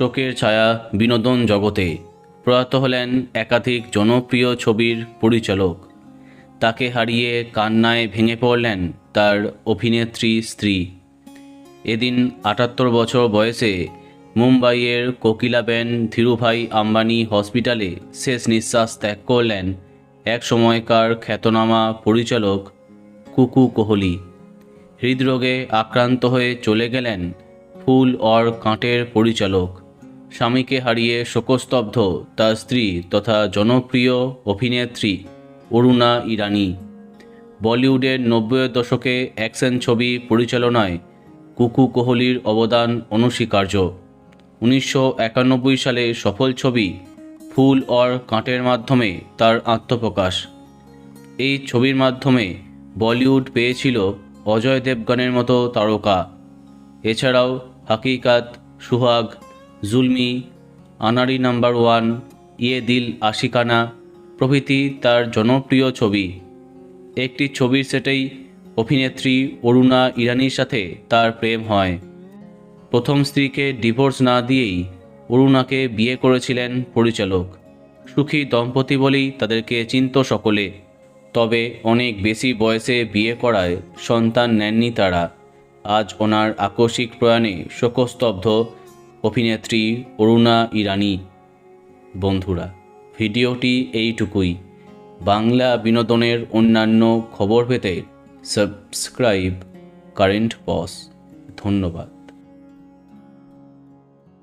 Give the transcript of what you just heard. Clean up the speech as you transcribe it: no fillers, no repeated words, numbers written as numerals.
শোকের ছায়া বিনোদন জগতে। প্রয়াত হলেন একাধিক জনপ্রিয় ছবির পরিচালক। তাকে হারিয়ে কান্নায় ভেঙে পড়লেন তার অভিনেত্রী স্ত্রী। এদিন ৭৮ বছর বয়সে মুম্বাইয়ের কোকিলাবেন ধীরুভাই আম্বানি হসপিটালে শেষ নিঃশ্বাস ত্যাগ করলেন এক সময়কার খ্যাতনামা পরিচালক কুকু কোহলি। হৃদরোগে আক্রান্ত হয়ে চলে গেলেন ফুল অর কাঁটের পরিচালক। স্বামীকে হারিয়ে শোকস্তব্ধ তার স্ত্রী তথা জনপ্রিয় অভিনেত্রী অরুণা ইরানি। বলিউডের ৯০-এর দশকে অ্যাকশন ছবি পরিচালনায় কুকু কোহলির অবদান অনস্বীকার্য। ১৯৯১ সালে সফল ছবি ফুল অর কাঁটের মাধ্যমে তার আত্মপ্রকাশ। এই ছবির মাধ্যমে বলিউড পেয়েছিল অজয় দেবগনের মতো তারকা। এছাড়াও হাকিকাত, সুহাগ, জুলমি, আনাড়ি নাম্বার 1, ইয়ে দিল আশিকানা প্রভৃতি তার জনপ্রিয় ছবি। একটি ছবির সেটেই অভিনেত্রী অরুণা ইরানির সাথে তার প্রেম হয়। প্রথম স্ত্রীকে ডিভোর্স না দিয়েই অরুণাকে বিয়ে করেছিলেন পরিচালক। সুখী দম্পতি বলেই তাদেরকে চিনত সকলে। তবে অনেক বেশি বয়সে বিয়ে করায় সন্তান নেননি তারা। আজ ওনার আকস্মিক প্রয়াণে শোকস্তব্ধ অভিনেত্রী অরুণা ইরানি। বন্ধুরা, ভিডিওটি এইটুকুই। বাংলা বিনোদনের অন্যান্য খবর পেতে সাবস্ক্রাইব কারেন্ট পজ। ধন্যবাদ।